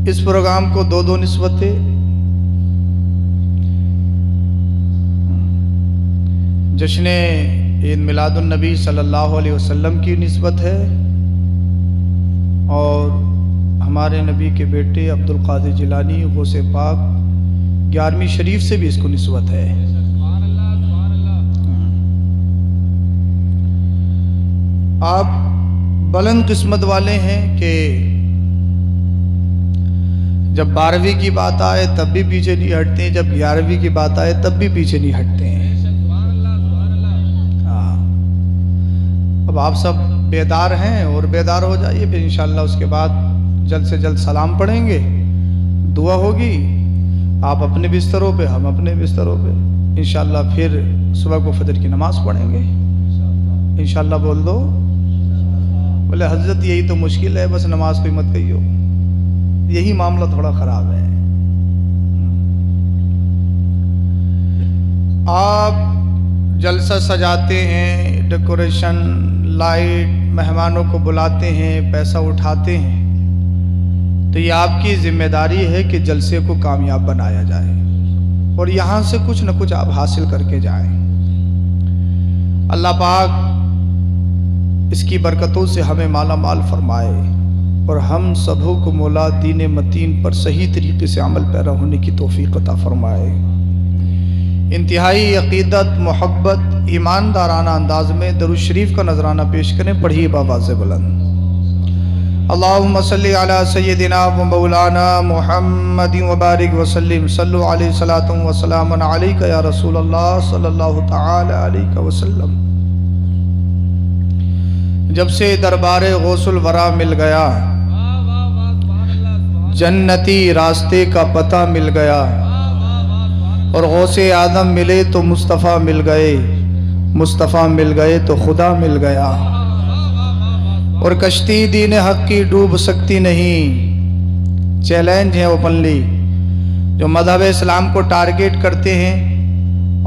اس programme کو دو نسبت ہے۔ جشن عید میلاد النبی صلی اللہ علیہ وسلم کی نسبت ہے، اور ہمارے نبی کے بیٹے عبدالقادر جیلانی غوث پاک 11ویں شریف سے بھی اس کو نسبت ہے۔ آپ بلند قسمت والے ہیں کہ جب 12ویں کی بات آئے تب بھی پیچھے نہیں ہٹتے ہیں، جب 11ویں کی بات آئے تب بھی پیچھے نہیں ہٹتے ہیں۔ اب آپ سب بیدار ہیں اور بیدار ہو جائیے، پھر انشاءاللہ اس کے بعد جلد سے جلد سلام پڑھیں گے، دعا ہوگی، آپ اپنے بستروں پہ ہم اپنے بستروں پہ، انشاءاللہ پھر صبح کو فجر کی نماز پڑھیں گے انشاءاللہ۔ بول دو، بولے حضرت یہی تو مشکل ہے، بس نماز کوئی مت کہیو، یہی معاملہ تھوڑا خراب ہے۔ آپ جلسہ سجاتے ہیں، ڈیکوریشن، لائٹ، مہمانوں کو بلاتے ہیں، پیسہ اٹھاتے ہیں، تو یہ آپ کی ذمہ داری ہے کہ جلسے کو کامیاب بنایا جائے اور یہاں سے کچھ نہ کچھ آپ حاصل کر کے جائیں۔ اللہ پاک اس کی برکتوں سے ہمیں مالا مال فرمائے اور ہم سبوں کو مولا دین متین پر صحیح طریقے سے عمل پیرا ہونے کی توفیق عطا فرمائے۔ انتہائی عقیدت، محبت، ایماندارانہ انداز میں درود شریف کا نذرانہ پیش کریں، پڑھیے بآواز بلند۔ اللہم صلی علی سیدنا و مولانا محمد وبارک وسلم، صلو علیہ صلاۃ و سلام علیک یا رسول اللہ صلی اللہ تعالی علیہ وسلم۔ جب سے دربار غوث الورا مل گیا، جنتی راستے کا پتہ مل گیا، اور غوث اعظم ملے تو مصطفیٰ مل گئے، مصطفیٰ مل گئے تو خدا مل گیا، اور کشتی دین حق کی ڈوب سکتی نہیں۔ چیلنج ہے اوپنلی، جو مذہب اسلام کو ٹارگیٹ کرتے ہیں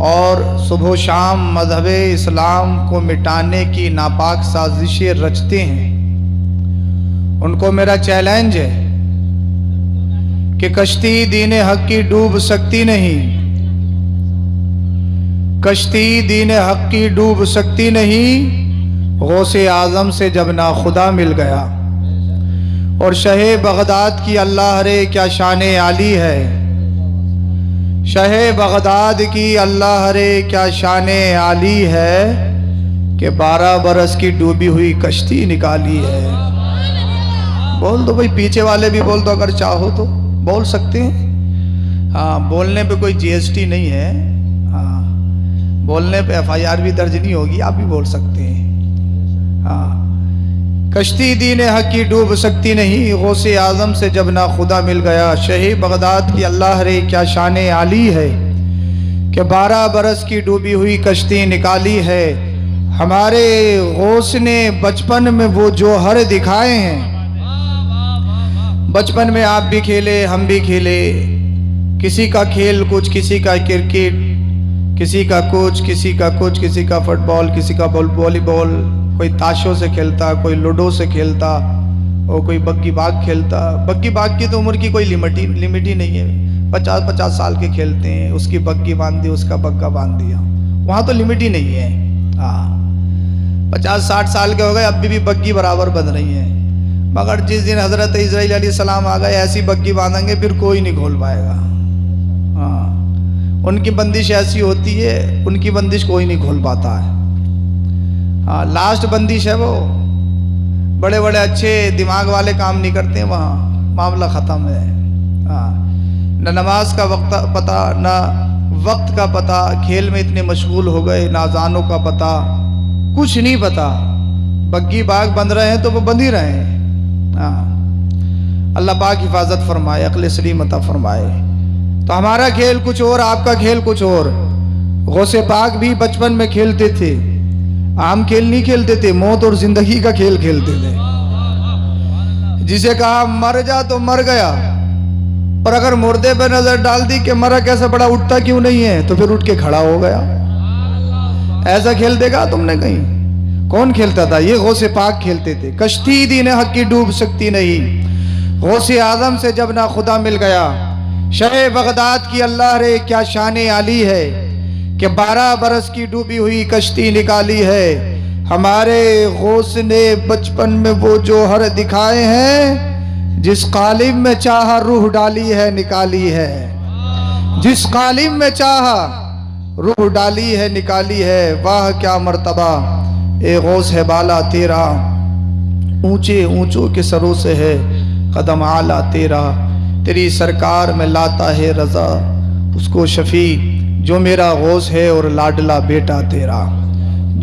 اور صبح و شام مذہب اسلام کو مٹانے کی ناپاک سازشیں رچتے ہیں، ان کو میرا چیلنج ہے کہ کشتی دین حق کی ڈوب سکتی نہیں، کشتی دین حق کی ڈوب سکتی نہیں، غوث اعظم سے جب نا خدا مل گیا۔ اور شہ بغداد کی اللہ رے کیا شان عالی ہے، شہ بغداد کی اللہ رے کیا شان عالی ہے، کہ 12 برس کی ڈوبی ہوئی کشتی نکالی ہے۔ بول دو بھائی، پیچھے والے بھی بول دو اگر چاہو تو بول سکتے ہیں۔ ہاں، بولنے پہ کوئی جی ایس ٹی نہیں ہے، ہاں، بولنے پہ ایف آئی آر بھی درج نہیں ہوگی، آپ بھی بول سکتے ہیں۔ ہاں، کشتی دین حق کی ڈوب سکتی نہیں، غوث اعظم سے جب نا خدا مل گیا۔ شہ بغداد کی اللہ رے کیا شان عالی ہے، کہ 12 برس کی ڈوبی ہوئی کشتی نکالی ہے۔ ہمارے غوث نے بچپن میں وہ جوہر دکھائے ہیں، بچپن میں آپ بھی کھیلے، ہم بھی کھیلے، کسی کا کھیل کچھ، کسی کا کرکٹ، کسی کا کچھ، کسی کا کچھ، کسی کا فٹ بال، کسی کا والی بال، کوئی تاشوں سے کھیلتا، کوئی لوڈو سے کھیلتا، اور کوئی بگی باغ کھیلتا۔ بگی باغ کی تو عمر کی کوئی لمٹ ہی نہیں ہے، 50 سال کے کھیلتے ہیں، اس کی بگی باندھ دی، اس کا بگا باندھ دیا، وہاں تو لمٹ ہی نہیں ہے۔ ہاں، 50-60 سال کے ہو گئے، اب بھی بگی برابر بن رہی ہیں، مگر جس دن حضرت اسرائیل علیہ السلام آ گئے، ایسی بگی باندھیں گے پھر کوئی نہیں کھول پائے گا۔ ہاں، ان کی بندش ایسی ہوتی ہے، ان کی بندش کوئی نہیں کھول پاتا ہے۔ ہاں، لاسٹ بندش ہے وہ، بڑے بڑے اچھے دماغ والے کام نہیں کرتے، وہاں معاملہ ختم ہے۔ ہاں، نہ نماز کا وقت پتہ، نہ وقت کا پتہ، کھیل میں اتنے مشغول ہو گئے، نہ اذانوں کا پتہ، کچھ نہیں پتہ۔ بگی باغ بند رہے ہیں تو وہ بند ہی رہے ہیں۔ ہاں، اللہ پاک حفاظت فرمائے، عقل سلیم عطا فرمائے۔ تو ہمارا کھیل کچھ اور، آپ کا کھیل کچھ اور۔ غوث پاک بھی بچپن میں کھیلتے تھے، عام کھیل نہیں کھیلتے تھے، موت اور زندگی کا کھیل کھیلتے تھے۔ جسے کہا مر جا تو مر گیا، اور اگر مردے پہ نظر ڈال دی کہ مرا کیسا بڑا، اٹھتا کیوں نہیں ہے، تو پھر اٹھ کے کھڑا ہو گیا۔ ایسا کھیل دیکھا تم نے کہیں؟ کون کھیلتا تھا؟ یہ غوث پاک کھیلتے تھے۔ کشتی دین حق کی ڈوب سکتی نہیں، غوث اعظم سے جب نہ خدا مل گیا، شہ بغداد کی اللہ رے کیا شان عالی ہے کہ 12 برس کی ڈوبی ہوئی کشتی نکالی ہے۔ ہمارے غوث نے بچپن میں وہ جوہر دکھائے ہیں، جس قالب میں چاہا روح ڈالی ہے نکالی ہے، جس قالب میں چاہا روح ڈالی ہے نکالی ہے۔ واہ کیا مرتبہ اے غوث ہے بالا تیرا، اونچے اونچوں کے سروں سے ہے قدم اعلیٰ تیرا۔ تیری سرکار میں لاتا ہے رضا اس کو شفیع، جو میرا غوث ہے اور لاڈلا بیٹا تیرا،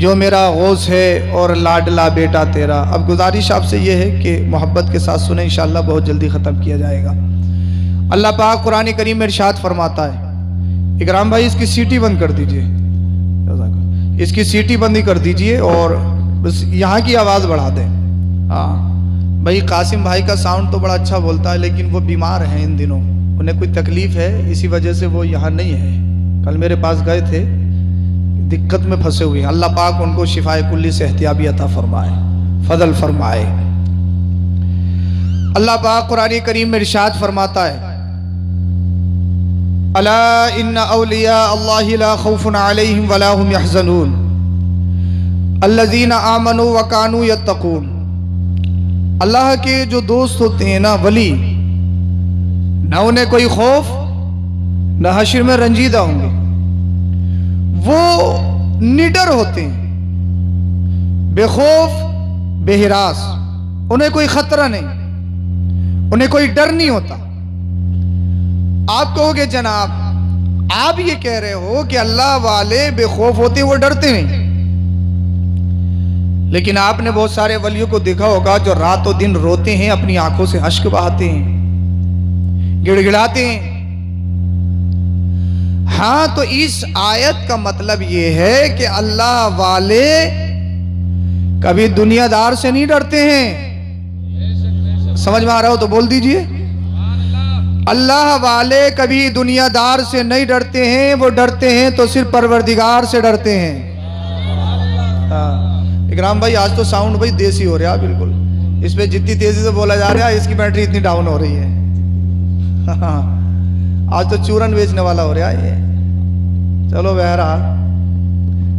جو میرا غوث ہے اور لاڈلا بیٹا تیرا۔ اب گزارش آپ سے یہ ہے کہ محبت کے ساتھ سنیں، انشاءاللہ بہت جلدی ختم کیا جائے گا۔ اللہ پاک قرآن کریم میں ارشاد فرماتا ہے، اکرام بھائی اس کی سیٹی بند کر دیجئے، اس کی سیٹی بندی کر دیجئے اور بس یہاں کی آواز بڑھا دیں۔ ہاں بھائی قاسم بھائی کا ساؤنڈ تو بڑا اچھا بولتا ہے، لیکن وہ بیمار ہیں ان دنوں، انہیں کوئی تکلیف ہے، اسی وجہ سے وہ یہاں نہیں ہے۔ کل میرے پاس گئے تھے، دقت میں پھنسے ہوئے ہیں۔ اللہ پاک ان کو شفائے کلی سے احتیابی عطا فرمائے، فضل فرمائے۔ اللہ پاک قرآن کریم میں ارشاد فرماتا ہے، الا ان اولیاء اللہ لا خوف علیہم ولا هم يحزنون الذین آمنوا وکانوا یتقون۔ اللہ کے جو دوست ہوتے ہیں نا ولی، نہ انہیں کوئی خوف نہ حشر میں رنجیدہ ہوں گے، وہ نڈر ہوتے ہیں، بے خوف بے ہراس، انہیں کوئی خطرہ نہیں، انہیں کوئی ڈر نہیں ہوتا۔ آپ کہو گے جناب آپ یہ کہہ رہے ہو کہ اللہ والے بے خوف ہوتے وہ ڈرتے نہیں، لیکن آپ نے بہت سارے ولیوں کو دیکھا ہوگا جو رات و دن روتے ہیں، اپنی آنکھوں سے اشک بہاتے ہیں، گڑ گڑاتے ہیں۔ ہاں تو اس آیت کا مطلب یہ ہے کہ اللہ والے کبھی دنیا دار سے نہیں ڈرتے ہیں۔ سمجھ میں آ رہا ہو تو بول دیجئے، اللہ والے کبھی دنیا دار سے نہیں ڈرتے ہیں، وہ ڈرتے ہیں تو صرف پروردگار سے ڈرتے ہیں۔ اکرام بھائی آج تو ساؤنڈ بھائی دیسی ہو رہا ہے، بالکل اس پہ جتنی تیزی سے بولا جا رہا ہے اس کی بیٹری اتنی ڈاؤن ہو رہی ہے۔ آج تو چورن بیچنے والا ہو رہا ہے یہ۔ چلو بہرحال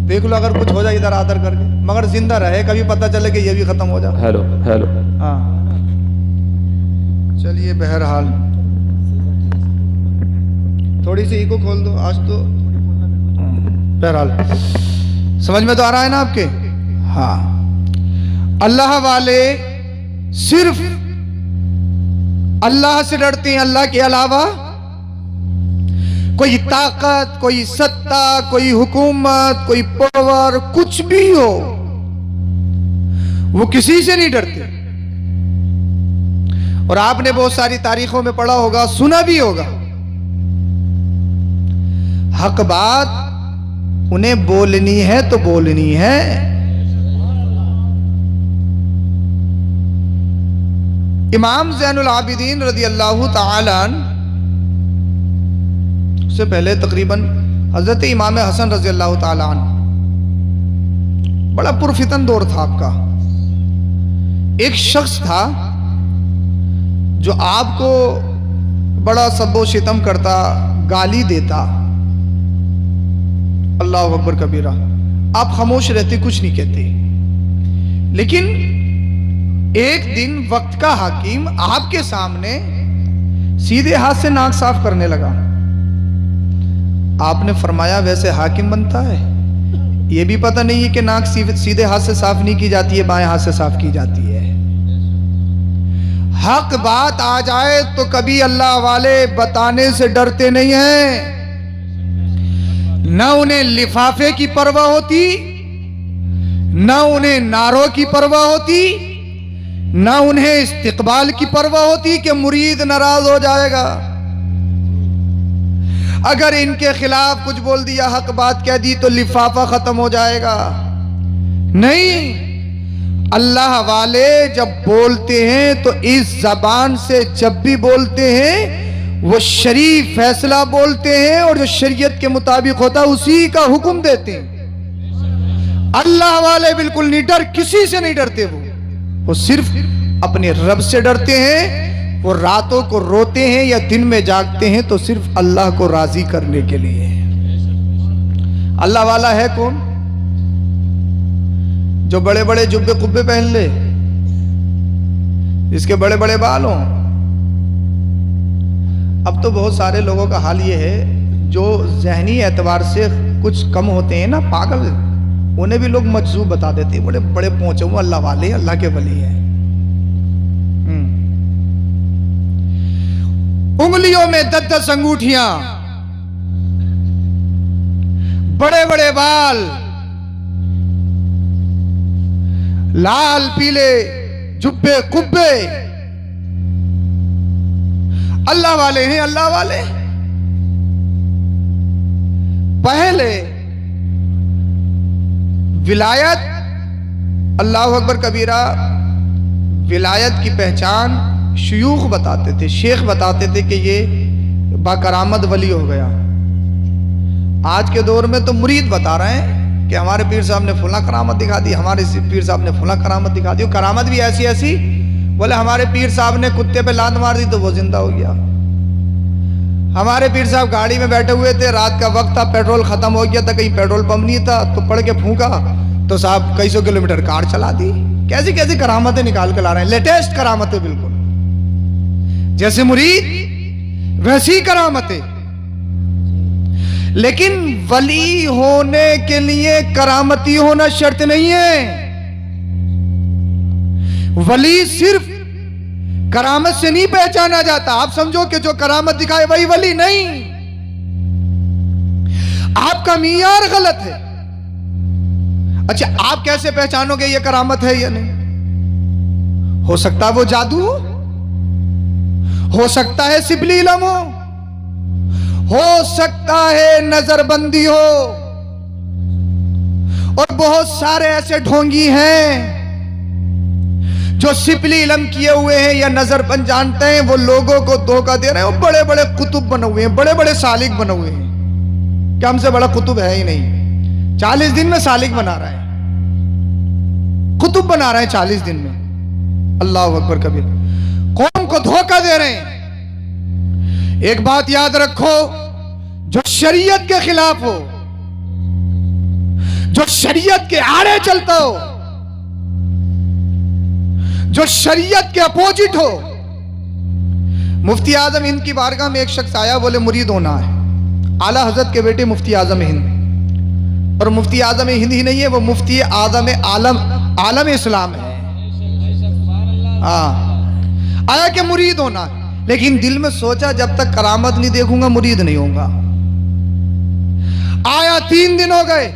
دیکھ لو اگر کچھ ہو جائے ادھر آدھر کر کے، مگر زندہ رہے، کبھی پتہ چلے کہ یہ بھی ختم ہو جائے۔ ہیلو ہیلو ہاں چلیے بہرحال تھوڑی سی ایکو کھول دو آج تو۔ بہرحال سمجھ میں تو آ رہا ہے نا آپ کے؟ ہاں اللہ والے صرف اللہ سے ڈرتے ہیں، اللہ کے علاوہ کوئی طاقت، کوئی سطح، کوئی حکومت، کوئی پاور، کچھ بھی ہو وہ کسی سے نہیں ڈرتے۔ اور آپ نے بہت ساری تاریخوں میں پڑھا ہوگا، سنا بھی ہوگا، حق بات انہیں بولنی ہے تو بولنی ہے۔ امام زین العابدین رضی اللہ تعالی عنہ سے پہلے تقریباً حضرت امام حسن رضی اللہ تعالی عنہ، بڑا پرفتن دور تھا آپ کا۔ ایک شخص تھا جو آپ کو بڑا سب و شتم کرتا، گالی دیتا، اللہ اکبر کبیرہ، آپ خاموش رہتے، کچھ نہیں کہتے۔ لیکن ایک دن وقت کا حاکم آپ کے سامنے سیدھے ہاتھ سے ناک صاف کرنے لگا۔ آپ نے فرمایا ویسے حاکم بنتا ہے؟ یہ بھی پتہ نہیں ہے کہ ناک سیدھے ہاتھ سے صاف نہیں کی جاتی ہے، بائیں ہاتھ سے صاف کی جاتی ہے۔ حق بات آ جائے تو کبھی اللہ والے بتانے سے ڈرتے نہیں ہیں، نہ انہیں لفافے کی پرواہ ہوتی، نہ انہیں نعروں کی پرواہ ہوتی، نہ انہیں استقبال کی پرواہ ہوتی کہ مرید ناراض ہو جائے گا، اگر ان کے خلاف کچھ بول دیا، حق بات کہہ دی تو لفافہ ختم ہو جائے گا۔ نہیں، اللہ والے جب بولتے ہیں تو اس زبان سے جب بھی بولتے ہیں وہ شریف فیصلہ بولتے ہیں، اور جو شریعت کے مطابق ہوتا ہے اسی کا حکم دیتے ہیں۔ اللہ والے بالکل نہیں ڈر، کسی سے نہیں ڈرتے، وہ صرف اپنے رب سے ڈرتے ہیں وہ راتوں کو روتے ہیں یا دن میں جاگتے ہیں تو صرف اللہ کو راضی کرنے کے لیے. اللہ والا ہے کون؟ جو بڑے بڑے جبے قبے پہن لے، جس کے بڑے بڑے بال ہوں. اب تو بہت سارے لوگوں کا حال یہ ہے جو ذہنی اعتبار سے کچھ کم ہوتے ہیں نا، پاگل، انہیں بھی لوگ مجذوب بتا دیتے ہیں، بڑے بڑے پہنچے ہوئے اللہ والے، اللہ کے ولی ہیں. انگلیوں میں 10 انگوٹھیاں، بڑے بڑے بال، لال پیلے جبے قبے، اللہ والے ہیں، اللہ والے. پہلے ولایت، اللہ اکبر کبیرہ، ولایت کی پہچان شیوخ بتاتے تھے، شیخ بتاتے تھے کہ یہ باکرامت ولی ہو گیا. آج کے دور میں تو مرید بتا رہے ہیں کہ ہمارے پیر صاحب نے فلاں کرامت دکھا دی، ہمارے پیر صاحب نے فلاں کرامت دکھا دی. کرامت بھی ایسی ایسی، بولے ہمارے پیر صاحب نے کتے پہ لات مار دی تو وہ زندہ ہو گیا. ہمارے پیر صاحب گاڑی میں بیٹھے ہوئے تھے، رات کا وقت تھا، پیٹرول ختم ہو گیا تھا، کہیں پیٹرول پمپ نہیں تھا تو پڑھ کے پھونکا تو صاحب کئی سو کلومیٹر کار چلا دی. کیسی کیسی کرامتیں نکال کے لا رہے ہیں، لیٹسٹ کرامتیں بالکل. جیسے مرید ویسی کرامتیں. لیکن ولی ہونے کے لیے کرامتی ہونا شرط نہیں ہے. ولی صرف کرامت سے نہیں پہچانا جاتا. آپ سمجھو کہ جو کرامت دکھائے وہی ولی نہیں. آپ کا معیار غلط ہے. اچھا آپ کیسے پہچانو گے یہ کرامت ہے یا نہیں؟ ہو سکتا ہے وہ جادو ہو سکتا ہے سبلی علم ہو سکتا ہے نظر بندی ہو، اور بہت سارے ایسے ڈھونگی ہیں جو سپلی علم کیے ہوئے ہیں یا نظر بند جانتے ہیں، وہ لوگوں کو دھوکہ دے رہے ہیں. وہ بڑے بڑے قطب بنے ہوئے ہیں، بڑے بڑے سالک بنے ہوئے ہیں کہ ہم سے بڑا قطب ہے ہی نہیں. 40 دن میں سالک بنا رہا ہے، قطب بنا رہے ہیں 40 دن میں. اللہ اکبر کبیر. قوم کو دھوکہ دے رہے ہیں. ایک بات یاد رکھو، جو شریعت کے خلاف ہو، جو شریعت کے آڑے چلتا ہو، جو شریعت کے اپوزٹ ہو. مفتی اعظم ہند کی بارگاہ میں ایک شخص آیا، بولے مرید ہونا ہے. اعلیٰ حضرت کے بیٹے مفتی اعظم ہند، اور مفتی اعظم ہند ہی نہیں ہے، وہ مفتی اعظم عالم اسلام ہے. آیا کہ مرید ہونا ہے، لیکن دل میں سوچا جب تک کرامت نہیں دیکھوں گا مرید نہیں ہوں گا. آیا 3 دن ہو گئے.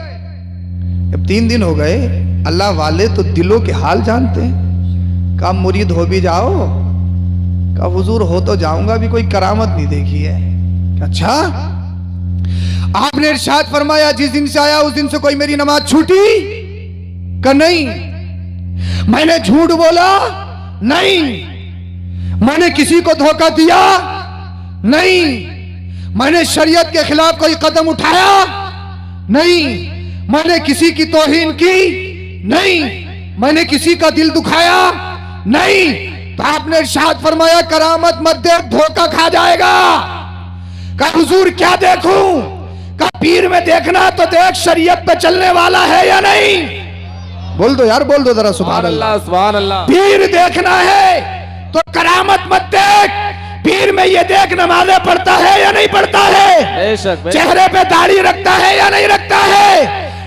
جب 3 دن ہو گئے، اللہ والے تو دلوں کے حال جانتے ہیں. کہا مرید ہو بھی جاؤ. کہا حضور ہو تو جاؤں گا، بھی کوئی کرامت نہیں دیکھی ہے. اچھا. آپ نے ارشاد فرمایا جس دن سے آیا اس دن سے کوئی میری نماز چھوٹی؟ کہ نہیں. میں نے جھوٹ بولا؟ نہیں. میں نے کسی کو دھوکہ دیا؟ نہیں. میں نے شریعت کے خلاف کوئی قدم اٹھایا؟ نہیں. میں نے کسی کی توہین کی؟ نہیں. میں نے کسی کا دل دکھایا؟ نہیں. تو آپ نے ارشاد فرمایا کرامت مت دیکھ، دھوکہ کھا جائے گا. کہا حضور کیا دیکھوں؟ کہا پیر میں دیکھنا تو دیکھ شریعت پہ چلنے والا ہے یا نہیں. بول دو یار، بول دو ذرا سبحان اللہ سبحان اللہ. پیر دیکھنا ہے تو کرامت مت دیکھ. پیر میں یہ دیکھ نمازیں پڑھتا ہے یا نہیں پڑھتا ہے، بے شک چہرے پہ داڑھی رکھتا ہے یا نہیں رکھتا ہے،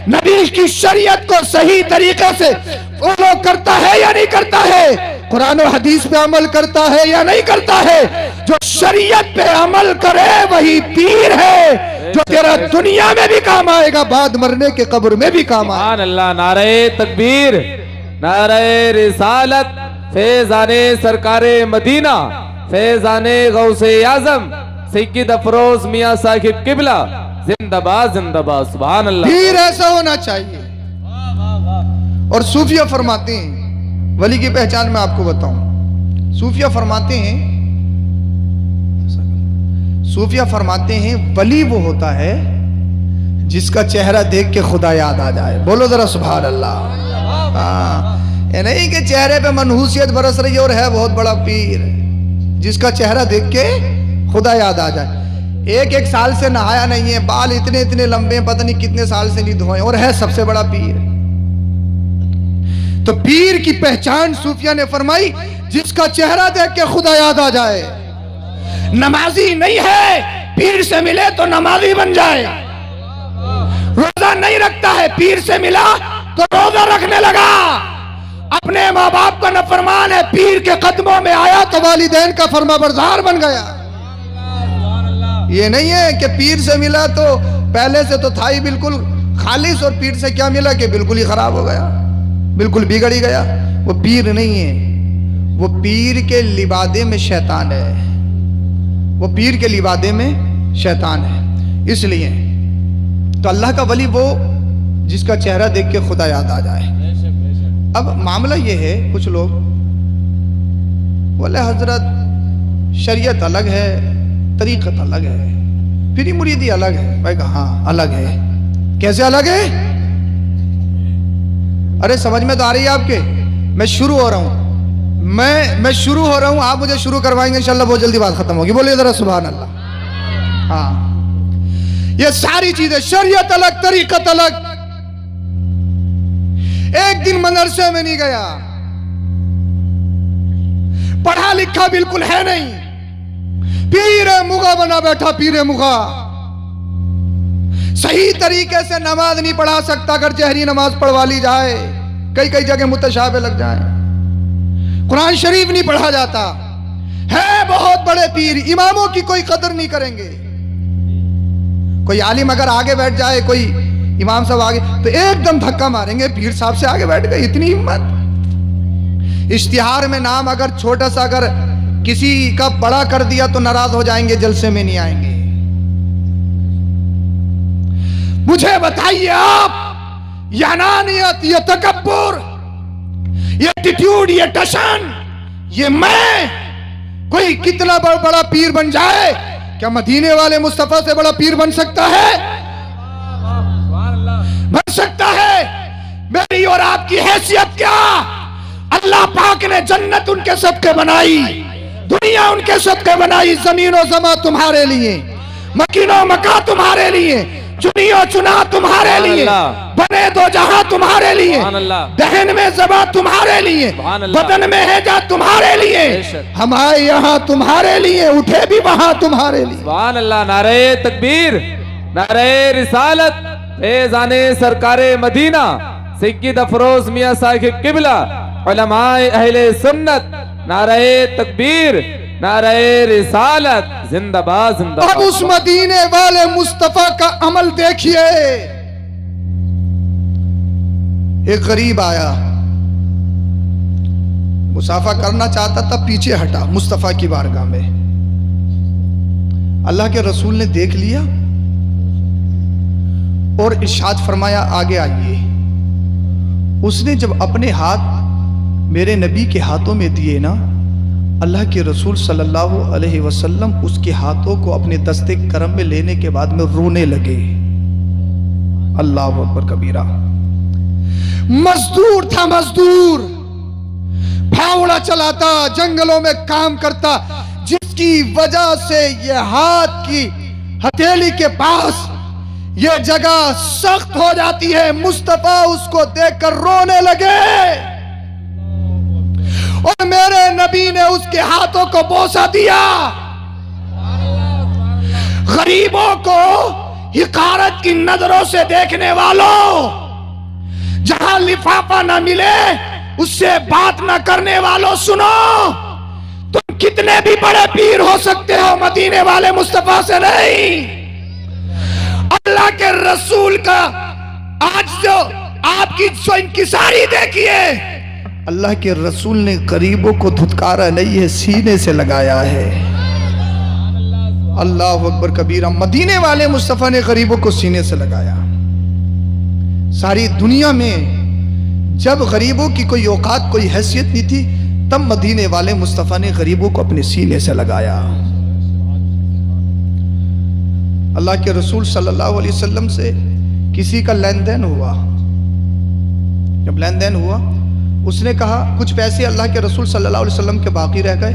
نبی کی شریعت کو صحیح طریقے سے فالو کرتا ہے یا نہیں کرتا ہے، قرآن و حدیث پہ عمل کرتا ہے یا نہیں کرتا ہے. جو شریعت پہ عمل کرے وہی پیر ہے، جو تیرا دنیا میں بھی کام آئے گا، بعد مرنے کے قبر میں بھی کام آئے گا. سبحان اللہ. نعرہ تکبیر، نعرہ رسالت، فیضان سرکار مدینہ، فیضان غوث اعظم سید افروز میاں صاحب قبلہ، زندہ باد زندہ باد. سبحان اللہ. پیر ایسا ہونا چاہیے. اور صوفیہ فرماتے ہیں، ولی کی پہچان میں آپ کو بتاؤں، صوفیہ فرماتے ہیں ولی وہ ہوتا ہے جس کا چہرہ دیکھ کے خدا یاد آ جائے. بولو ذرا سبحان اللہ. یہ نہیں کہ چہرے پہ منحوسیت برس رہی ہے اور ہے بہت بڑا پیر. جس کا چہرہ دیکھ کے خدا یاد آ جائے. ایک سال سے نہایا نہیں ہے, بال اتنے لمبے, پتہ نہیں کتنے سال سے نہیں دھوئے, اور ہے سب سے بڑا پیر. تو پیر کی پہچان صوفیہ نے فرمائی جس کا چہرہ دیکھ کے خدا یاد آ جائے. نمازی نہیں ہے, پیر سے ملے تو نمازی بن جائے. روزہ نہیں رکھتا ہے, پیر سے ملا تو روزہ رکھنے لگا. اپنے ماں باپ کا نافرمان ہے, پیر کے قدموں میں آیا تو والدین کا فرما بردار بن گیا. یہ نہیں ہے کہ پیر سے ملا تو پہلے سے تو تھا ہی بالکل خالص, اور پیر سے کیا ملا کہ بالکل ہی خراب ہو گیا, بالکل بگڑ ہی گیا. وہ پیر نہیں ہے, وہ پیر کے لبادے میں شیطان ہے. وہ پیر کے لبادے میں شیطان ہے. اس لیے تو اللہ کا ولی وہ جس کا چہرہ دیکھ کے خدا یاد آ جائے. اب معاملہ یہ ہے, کچھ لوگ بولے حضرت شریعت الگ ہے, طریقت الگ ہے, پیری مریدی الگ ہے. بھائی ہاں الگ ہے. کیسے الگ ہے؟ ارے سمجھ میں تو آ رہی ہے آپ کے؟ میں شروع ہو رہا ہوں, میں شروع ہو رہا ہوں, آپ مجھے شروع کروائیں گے انشاءاللہ, بہت جلدی بات ختم ہوگی. بولیے ذرا سبحان اللہ. ہاں یہ ساری چیزیں, شریعت الگ, طریقت الگ. ایک دن مدرسے میں نہیں گیا, پڑھا لکھا بالکل ہے نہیں, پیر مغا بنا بیٹھا. پیر مغا صحیح طریقے سے نماز نہیں پڑھا سکتا. اگر جہری نماز پڑھوا لی جائے, کئی جگہ متشابہ لگ جائیں. قرآن شریف نہیں پڑھا جاتا. ہے بہت بڑے پیر, اماموں کی کوئی قدر نہیں کریں گے. کوئی عالم اگر آگے بیٹھ جائے, کوئی امام صاحب آگے, تو ایک دم دھکا ماریں گے, پیر صاحب سے آگے بیٹھ گئے. اتنی ہمت. اشتہار میں نام اگر چھوٹا سا اگر کسی کا بڑا کر دیا تو ناراض ہو جائیں گے, جلسے میں نہیں آئیں گے. مجھے بتائیے آپ, یہ انانیت, یہ تکبر, یہ ایٹیٹیوڈ, یہ ٹشن, یہ میں کوئی کتنا بڑا پیر بن جائے, کیا مدینے والے مصطفیٰ سے بڑا پیر بن سکتا ہے؟ بن سکتا ہے. میری اور آپ کی حیثیت کیا؟ اللہ پاک نے جنت ان کے صدقے بنائی, دنیا ان کے صدقے بنائی. زمین و زماں تمہارے لیے, مکین و مکاں تمہارے لیے, چنی و چنا تمہارے لیے, بنے دو جہاں تمہارے لیے, دہن میں زباں تمہارے لیے, بدن میں ہے جا تمہارے لیے, ہم آئے یہاں تمہارے لیے, اٹھے بھی وہاں تمہارے لیے. سبحان اللہ. نعرہ تکبیر, نعرہ رسالت, فیضان سرکار مدینہ سید افروز میاں صاحب قبلہ, علماء اہل سنت. نعرہ تکبیر, نعرہ رسالت, زندہ باد زندہ باد. اب اس مدینے والے مصطفیٰ کا عمل دیکھیے. ایک غریب آیا, مسافہ کرنا چاہتا تھا, پیچھے ہٹا مصطفیٰ کی بارگاہ میں. اللہ کے رسول نے دیکھ لیا اور ارشاد فرمایا آگے آئیے. اس نے جب اپنے ہاتھ میرے نبی کے ہاتھوں میں دیے نا, اللہ کے رسول صلی اللہ علیہ وسلم اس کے ہاتھوں کو اپنے دستے کرم میں لینے کے بعد میں رونے لگے. اللہ اکبر کبیرہ. مزدور تھا, مزدور, پھاوڑا چلاتا, جنگلوں میں کام کرتا, جس کی وجہ سے یہ ہاتھ کی ہتھیلی کے پاس یہ جگہ سخت ہو جاتی ہے. مصطفیٰ اس کو دیکھ کر رونے لگے, اور میرے نبی نے اس کے ہاتھوں کو بوسہ دیا. غریبوں کو حقارت کی نظروں سے دیکھنے والوں, جہاں لفافہ نہ ملے اس سے بات نہ کرنے والوں, سنو, تم کتنے بھی بڑے پیر ہو سکتے ہو, مدینے والے مصطفیٰ سے نہیں. اللہ کے رسول کا آج جو آپ کی جو انکساری دیکھیے, اللہ کے رسول نے غریبوں کو دھتکارا نہیں ہے, سینے سے لگایا ہے. اللہ اکبر کبیرہ. مدینے والے مصطفیٰ نے غریبوں کو سینے سے لگایا. ساری دنیا میں جب غریبوں کی کوئی اوقات, کوئی حیثیت نہیں تھی, تب مدینے والے مصطفیٰ نے غریبوں کو اپنے سینے سے لگایا. اللہ کے رسول صلی اللہ علیہ وسلم سے کسی کا لین دین ہوا. جب لین دین ہوا, اس نے کہا کچھ پیسے اللہ کے رسول صلی اللہ علیہ وسلم کے باقی رہ گئے,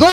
2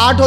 8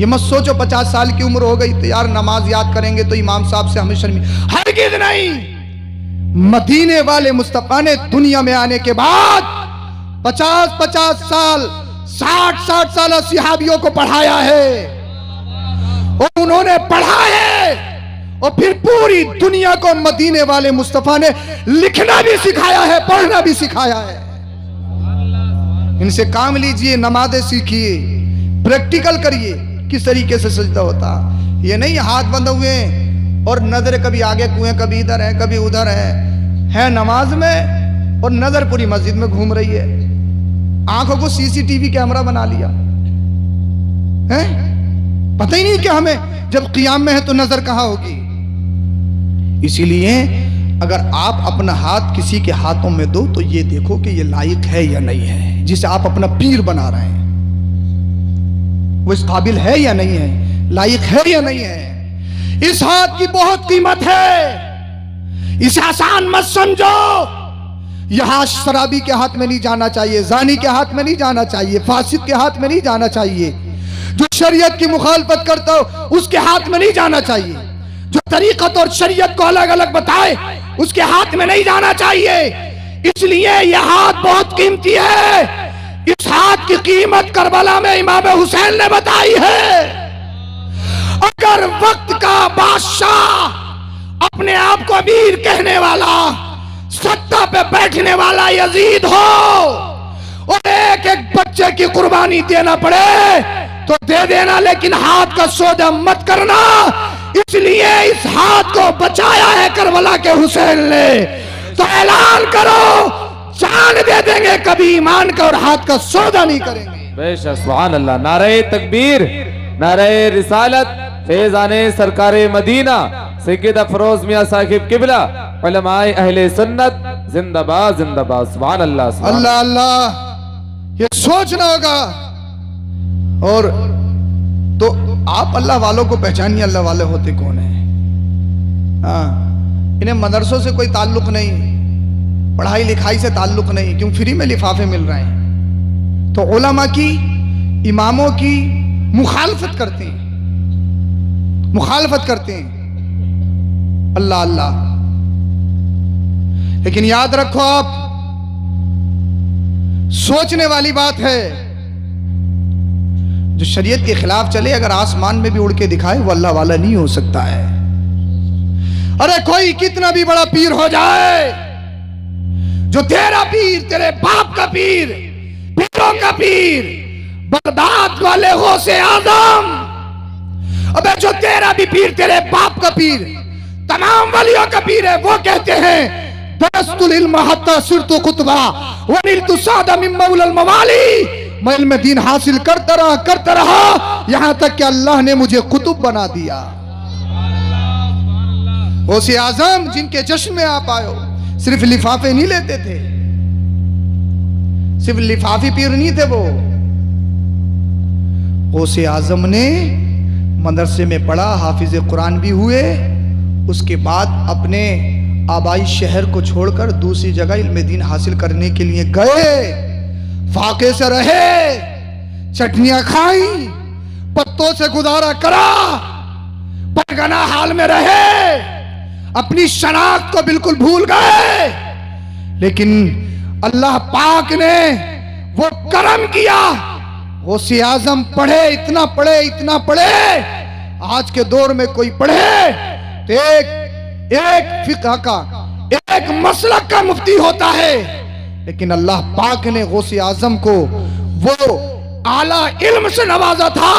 یہ مت سوچو 50 سال کی عمر ہو گئی تو یار نماز یاد کریں گے تو امام صاحب سے ہمیں شرمی، ہرگز نہیں۔ مدینے والے مصطفیٰ نے دنیا میں آنے کے بعد 50 سال 60 سال صحابیوں کو پڑھایا ہے، اور انہوں نے پڑھا ہے، اور پھر پوری دنیا کو مدینے والے مصطفیٰ نے لکھنا بھی سکھایا ہے، پڑھنا بھی سکھایا ہے۔ ان سے کام لیجئے، نمازیں سیکھیے، پریکٹیکل کریے کس طریقے سے سجدہ ہوتا۔ یہ نہیں ہاتھ بندھے ہوئے ہیں اور نظر کبھی آگے کوئیں، کبھی ادھر ہے کبھی ادھر ہے نماز میں، اور نظر پوری مسجد میں گھوم رہی ہے، آنکھوں کو CCTV کیمرہ بنا لیا ہے، پتہ ہی نہیں کہ ہمیں جب قیام میں ہے تو نظر کہاں ہوگی۔ اسی لیے اگر آپ اپنا ہاتھ کسی کے ہاتھوں میں دو تو یہ دیکھو کہ یہ لائق ہے یا نہیں ہے، جسے آپ اپنا پیر بنا رہے ہیں وہ اس قابل ہے یا نہیں ہے، لائق ہے یا نہیں ہے۔ اس ہاتھ کی بہت قیمت ہے، اسے آسان مت سمجھو۔ یہ ہاتھ شرابی کے ہاتھ میں نہیں جانا چاہیے، زانی کے ہاتھ میں نہیں جانا چاہیے، فاسق کے ہاتھ میں نہیں جانا چاہیے، جو شریعت کی مخالفت کرتا ہو اس کے ہاتھ میں نہیں جانا چاہیے، جو طریقت اور شریعت کو الگ الگ بتائے اس کے ہاتھ میں نہیں جانا چاہیے۔ اس لیے یہ ہاتھ بہت قیمتی ہے۔ اس ہاتھ کی قیمت کربلا میں امام حسین نے بتائی ہے۔ اگر وقت کا بادشاہ، اپنے آپ کو امیر کہنے والا، ستہ پہ بیٹھنے والا یزید ہو، اور ایک ایک بچے کی قربانی دینا پڑے تو دے دینا، لیکن ہاتھ کا سودا مت کرنا۔ اس لیے اس ہاتھ کو بچایا ہے کربلا کے حسین نے، تو اعلان کرو جان دے دیں گے، کبھی ایمان کا اور ہاتھ کا سودا نہیں کریں گے۔ بے شک، سبحان اللہ، نعرہ تکبیر، نعرہ رسالت، فیضان سرکار مدینہ سید افروز میاں صاحب قبلہ، علماء اہل سنت زندہ باد زندہ باد، سبحان اللہ سبحان اللہ اللہ، یہ سوچنا ہوگا۔ اور تو آپ اللہ والوں کو پہچانیے، اللہ والے ہوتے کون ہیں۔ ہاں، انہیں مدرسوں سے کوئی تعلق نہیں، پڑھائی لکھائی سے تعلق نہیں، کیوں فری میں لفافے مل رہے ہیں، تو علماء کی، اماموں کی مخالفت کرتے ہیں، مخالفت کرتے ہیں۔ اللہ اللہ، لیکن یاد رکھو آپ، سوچنے والی بات ہے، جو شریعت کے خلاف چلے اگر آسمان میں بھی اڑ کے دکھائے وہ اللہ والا نہیں ہو سکتا ہے۔ ارے کوئی کتنا بھی بڑا پیر ہو جائے، جو تیرا پیر، تیرے باپ کا پیر، پیروں کا پیر، بغداد والے غوث اعظم، ابے جو تیرا بھی پیر، تیرے باپ کا پیر، تمام ولیوں کا پیر ہے، وہ کہتے ہیں درست العلم حتی صرت قطبا ونلت السعد من مولا الموالی، میں علم دین حاصل کرتا رہا یہاں تک کہ اللہ نے مجھے قطب بنا دیا۔ غوث اعظم جن کے جشن میں آپ آئے ہو، صرف لفافے نہیں لیتے تھے، صرف لفافی پیر نہیں تھے وہ۔ غوث اعظم نے مدرسے میں پڑھا، حافظ قرآن بھی ہوئے، اس کے بعد اپنے آبائی شہر کو چھوڑ کر دوسری جگہ علم دین حاصل کرنے کے لیے گئے، فاقے سے رہے، چٹنیاں کھائیں، پتوں سے گزارا کرا، پرگنا حال میں رہے، اپنی شناخت کو بالکل بھول گئے، لیکن اللہ پاک نے وہ کرم کیا۔ غوث اعظم پڑھے، اتنا پڑھے، آج کے دور میں کوئی پڑھے تو ایک فقہ کا، ایک مسلک کا مفتی ہوتا ہے، لیکن اللہ پاک نے غوث اعظم کو وہ اعلیٰ علم سے نوازا تھا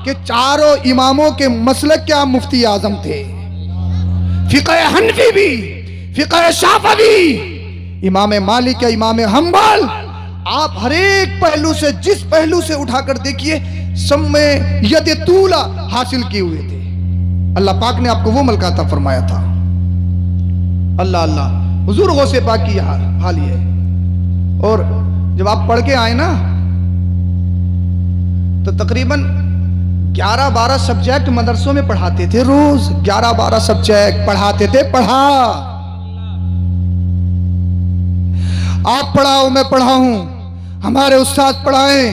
کہ چاروں اماموں کے مسلک کے مفتی اعظم تھے، فقہ حنفی بھی، فقہ شافعی، امام مالک یا امام حنبل، آپ ہر ایک پہلو سے، جس پہلو سے اٹھا کر دیکھیے، سب میں ید طولہ حاصل کیے ہوئے تھے۔ اللہ پاک نے آپ کو وہ ملکہ عطا فرمایا تھا۔ اللہ اللہ، حضور غوث پاک کی حال یہ ہے۔ اور جب آپ پڑھ کے آئے نا تو تقریباً 11-12 سبجیکٹ مدرسوں میں پڑھاتے تھے، روز 11-12 سبجیکٹ پڑھاتے تھے۔ پڑھا آپ پڑھاؤ، میں پڑھاؤں، ہمارے استاد پڑھائیں،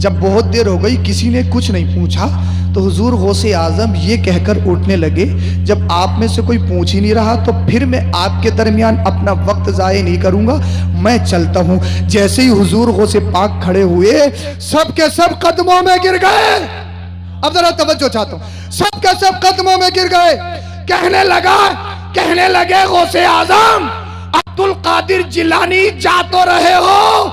جب بہت دیر ہو گئی کسی نے کچھ نہیں پوچھا تو حضور غوث اعظم یہ کہہ کر اٹھنے لگے، جب آپ میں سے کوئی پوچھ ہی نہیں رہا تو پھر میں آپ کے درمیان اپنا وقت ضائع نہیں کروں گا، میں چلتا ہوں۔ جیسے ہی حضور غوث پاک کھڑے ہوئے سب کے سب قدموں میں گر گئے۔ اب ذرا توجہ چاہتا ہوں، سب کے سب قدموں میں گر گئے۔ کہنے لگے غوث اعظم عبد القادر جیلانی جا تو رہے ہو،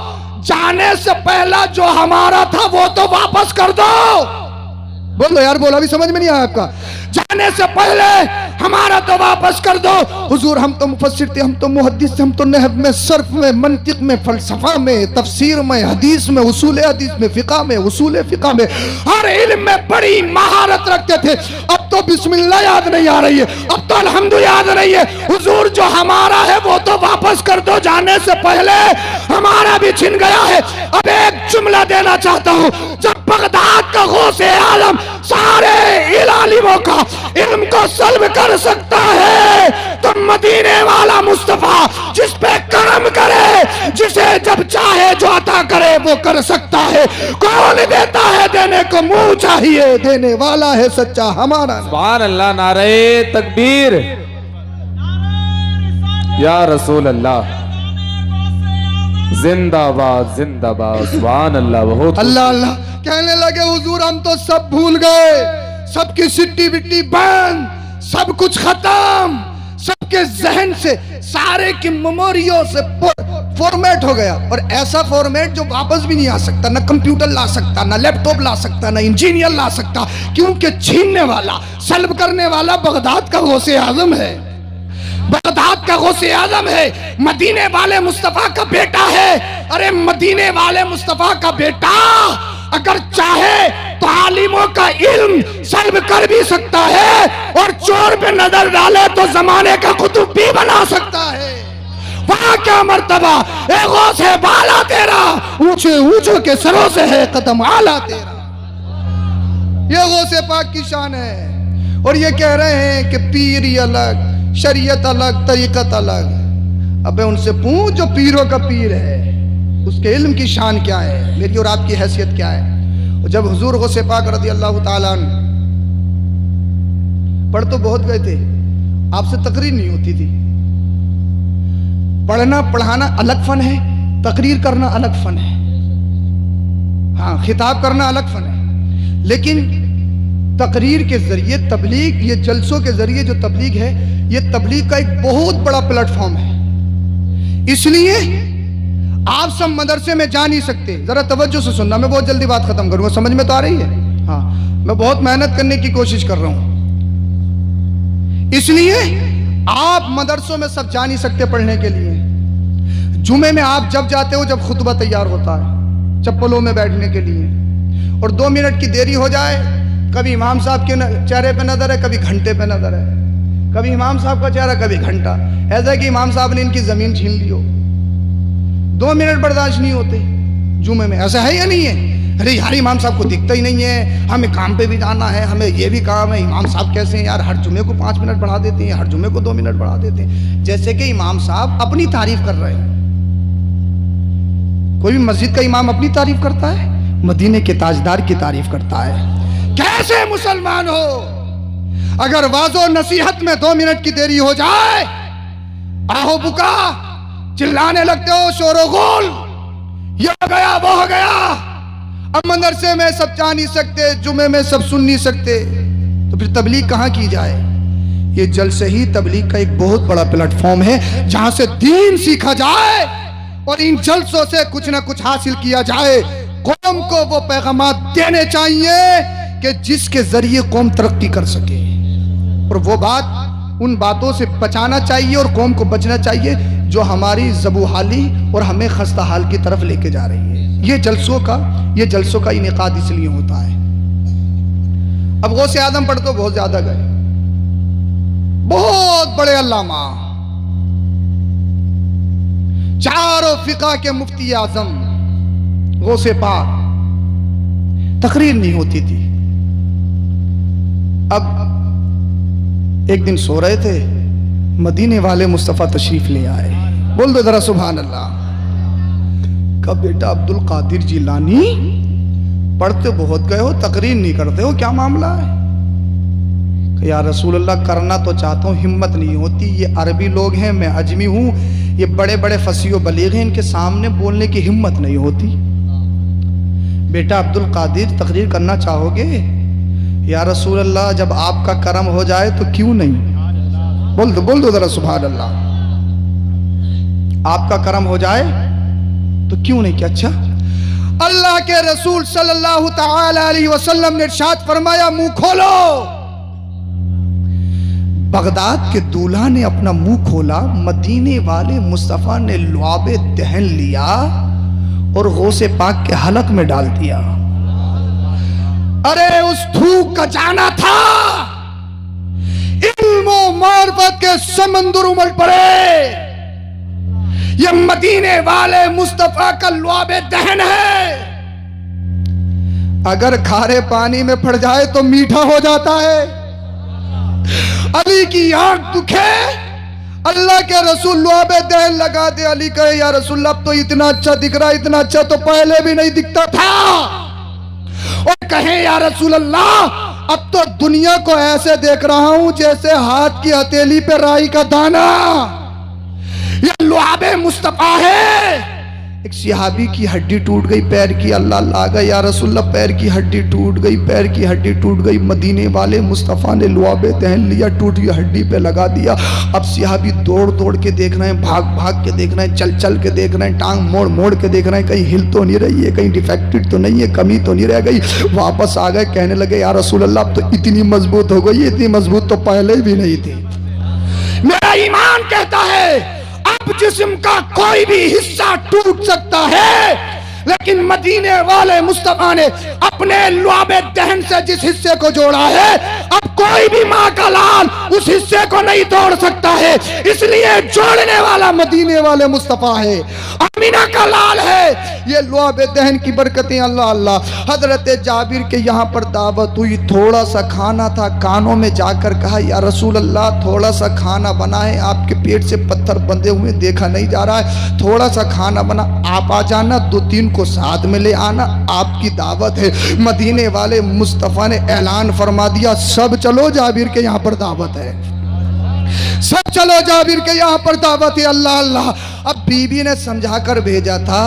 جانے سے پہلا جو ہمارا تھا وہ تو واپس کر دو۔ بولو یار، بولا بھی سمجھ میں نہیں آیا آپ کا؟ جانے سے پہلے ہمارا تو واپس کر دو۔ حضور ہم تو مفسر تھے، ہم تو محدث تھے، ہم تو نحو میں، صرف میں، منطق میں، فلسفہ میں، تفسیر میں، حدیث میں، اصول حدیث میں، فقہ میں، اصول فقہ میں، ہر علم میں بڑی مہارت رکھتے تھے۔ اب تو بسم اللہ یاد نہیں آ رہی ہے، اب تو الحمد یاد نہیں ہے۔ حضور جو ہمارا ہے وہ تو واپس کر دو، جانے سے پہلے ہمارا بھی چھن گیا ہے۔ اب ایک جملہ دینا چاہتا ہوں، جب بغداد کا غوث اعظم سارے عالموں کا علم کو سلب کر سکتا ہے تو مدینے والا مصطفیٰ جس پہ کرم کرے، جسے جب چاہے جو عطا کرے وہ کر سکتا ہے۔ کون دیتا ہے؟ دینے کو منہ چاہیے، دینے والا ہے سچا ہمارا۔ سبحان اللہ، نعرہ تکبیر، یا رسول اللہ، زندہ باد زندہ باد، سبحان اللہ، بہت اللہ اللہ۔ کہنے لگے حضور ہم تو سب بھول گئے، سب کی سٹی بٹی بند، سب کچھ ختم، سب کے ذہن سے، سارے کی میموریوں سے فارمیٹ ہو گیا، اور ایسا فارمیٹ جو واپس بھی نہیں آ سکتا، نہ کمپیوٹر لا سکتا، نہ لیپ ٹاپ لا سکتا، نہ انجینئر لا سکتا، کیونکہ چھیننے والا، سلب کرنے والا بغداد کا غوث اعظم ہے، بغداد کا غوث اعظم ہے، مدینے والے مصطفیٰ کا بیٹا ہے۔ ارے مدینے والے مصطفیٰ کا بیٹا اگر چاہے تو عالموں کا علم سلب کر بھی سکتا ہے، اور چور پہ نظر ڈالے تو زمانے کا قطب بھی بنا سکتا ہے۔ وہاں کیا مرتبہ، اے غوث ہے بالا تیرا، اونچے اونچوں کے سروں سے ہے قدم اعلیٰ تیرا۔ یہ غوث پاک کی شان ہے، اور یہ کہہ رہے ہیں کہ پیری الگ، شریعت الگ، طریقت الگ۔ ابے ان سے پوچھ جو پیروں کا پیر ہے، اس کے علم کی شان کیا ہے، میری اور آپ کی حیثیت کیا ہے۔ اور جب حضور غوث پاک رضی اللہ تعالیٰ عنہ پڑھ تو بہت گئے تھے، آپ سے تقریر نہیں ہوتی تھی۔ پڑھنا پڑھانا الگ فن ہے، تقریر کرنا الگ فن ہے، ہاں خطاب کرنا الگ فن ہے، لیکن تقریر کے ذریعے تبلیغ، یہ جلسوں کے ذریعے جو تبلیغ ہے، یہ تبلیغ کا ایک بہت بڑا پلیٹ فارم ہے۔ اس لیے آپ سب مدرسے میں جا نہیں سکتے، ذرا توجہ سے سننا، میں بہت جلدی بات ختم کروں گا، سمجھ میں تو آ رہی ہے؟ ہاں، میں بہت محنت کرنے کی کوشش کر رہا ہوں۔ اس لیے آپ مدرسوں میں سب جا نہیں سکتے پڑھنے کے لیے۔ جمعے میں آپ جب جاتے ہو جب خطبہ تیار ہوتا ہے چپلوں میں بیٹھنے کے لیے، اور 2 منٹ کی دیری ہو جائے، کبھی امام صاحب کے چہرے پہ نظر ہے، کبھی گھنٹے پہ نظر ہے، کبھی امام صاحب کا چہرہ، کبھی گھنٹہ، ایسا کہ امام صاحب نے ان کی زمین چھین لی ہو۔ 2 منٹ برداشت نہیں ہوتے جمعے میں، ایسا ہے یا نہیں ہے؟ ارے یار امام صاحب کو دکھتا ہی نہیں ہے، ہمیں کام پہ بھی جانا ہے، ہمیں یہ بھی کام ہے، امام صاحب کیسے ہیں یار، ہر جمعے کو 5 منٹ بڑھا دیتے ہیں، ہر جمعے کو 2 منٹ بڑھا دیتے ہیں، جیسے کہ امام صاحب اپنی تعریف کر رہے ہیں۔ کوئی بھی مسجد کا امام اپنی تعریف کرتا ہے؟ مدینے کے تاجدار کی تعریف کرتا ہے۔ کیسے مسلمان ہو اگر واعظ و نصیحت میں 2 منٹ کی دیری ہو جائے، آہو بکا چلانے لگتے ہو، شور و غول، یہ ہو گیا وہ ہو گیا۔ اب مدرسے میں سب جا نہیں سکتے، جمعے میں سب سن نہیں سکتے، تو پھر تبلیغ کہاں کی جائے؟ یہ جلسے ہی تبلیغ کا ایک بہت بڑا پلیٹ فارم ہے جہاں سے دین سیکھا جائے، اور ان جلسوں سے کچھ نہ کچھ حاصل کیا جائے۔ قوم کو وہ پیغامات دینے چاہیے کہ جس کے ذریعے قوم ترقی کر سکے، اور وہ بات، ان باتوں سے بچانا چاہیے اور قوم کو بچنا چاہیے جو ہماری زبوحالی اور ہمیں خستہ حال کی طرف لے کے جا رہی ہے۔ یہ جلسوں کا انعقاد اس لیے ہوتا ہے۔ اب غوث اعظم پر تو بہت زیادہ گئے، بہت بڑے علامہ، چاروں فقہ کے مفتی اعظم، غوث پاک، تقریر نہیں ہوتی تھی۔ اب ایک دن سو رہے تھے، مدینے والے مصطفیٰ تشریف لے آئے، بول دو ذرا سبحان اللہ۔ کہا بیٹا عبد القادر جیلانی پڑھتے بہت گئے ہو تقریر نہیں کرتے ہو، کیا معاملہ ہے؟ کہ یا رسول اللہ کرنا تو چاہتا ہوں، ہمت نہیں ہوتی، یہ عربی لوگ ہیں، میں عجمی ہوں، یہ بڑے بڑے فصیح و بلیغ ہیں، ان کے سامنے بولنے کی ہمت نہیں ہوتی۔ بیٹا عبد القادر تقریر کرنا چاہو گے؟ یا رسول اللہ جب آپ کا کرم ہو جائے تو کیوں نہیں؟ بول دو ذرا سبحان اللہ، آپ کا کرم ہو جائے تو کیوں نہیں؟ کہ اچھا اللہ کے رسول صلی اللہ تعالی علیہ وسلم نے ارشاد فرمایا منہ کھولو۔ بغداد کے دولہا نے اپنا منہ کھولا، مدینے والے مصطفیٰ نے لعاب دہن لیا اور غوث پاک کے حلق میں ڈال دیا۔ ارے اس تھوک کا جانا تھا، علم و معرفت کے سمندر امڑ پڑے، یہ مدینے والے مصطفیٰ کا لعاب دہن ہے، اگر کھارے پانی میں پڑ جائے تو میٹھا ہو جاتا ہے۔ علی کی آنکھ دکھے، اللہ کے رسول لعاب دہن لگا دے، علی کہے یا رسول اللہ اب تو اتنا اچھا دکھ رہا، اتنا اچھا تو پہلے بھی نہیں دکھتا تھا، اور کہیں یا رسول اللہ اب تو دنیا کو ایسے دیکھ رہا ہوں جیسے ہاتھ کی ہتھیلی پہ رائی کا دانہ، یہ لعاب مصطفیٰ ہے۔ ایک صحابی کی ہڈی ٹوٹ گئی پیر کی، اللہ اللہ آگا یا رسول اللہ پیر کی ہڈی ٹوٹ گئی، پیر کی ہڈی ٹوٹ گئی، مدینے والے مصطفیٰ نے لعاب دہن لیا، ٹوٹی ہڈی پہ لگا دیا۔ اب صحابی دوڑ دوڑ کے دیکھ رہے ہیں، بھاگ بھاگ کے دیکھ رہے ہیں، چل چل کے دیکھ رہے ہیں، ٹانگ موڑ موڑ کے دیکھ رہے ہیں، کہیں ہل تو نہیں رہی ہے، کہیں ڈیفیکٹڈ تو نہیں ہے، کمی تو نہیں رہ گئی۔ واپس آ گئے، کہنے لگے یا رسول اللہ اب تو اتنی مضبوط ہو گئی، اتنی مضبوط تو پہلے بھی نہیں تھی۔ میرا ایمان کہتا ہے اب جسم کا کوئی بھی حصہ ٹوٹ سکتا ہے، لیکن مدینے والے مصطفیٰ نے اپنے لعاب دہن سے جس حصے کو جوڑا ہے، اب کوئی بھی ماں کا لال اس حصے کو نہیں توڑ سکتا ہے، اس لیے جوڑنے والا مدینے والے مصطفیٰ ہے، آمینہ کا لال ہے۔ یہ لعاب دہن کی برکتیں اللہ اللہ۔ حضرت جابر کے یہاں پر دعوت ہوئی، تھوڑا سا کھانا تھا، کانوں میں جا کر کہا یا رسول اللہ تھوڑا سا کھانا بنا ہے، آپ کے پیٹ سے پتھر بندھے ہوئے دیکھا نہیں جا رہا ہے، تھوڑا سا کھانا بنا، آپ آ جانا، 2-3 کو ساتھ میں لے آنا، آپ کی دعوت ہے۔ مدینے والے مصطفیٰ نے اعلان فرما دیا سب چلو جابر کے یہاں پر دعوت ہے، سب چلو جابر کے یہاں پر دعوت ہے۔ اللہ اللہ۔ اب بیوی نے سمجھا کر بھیجا تھا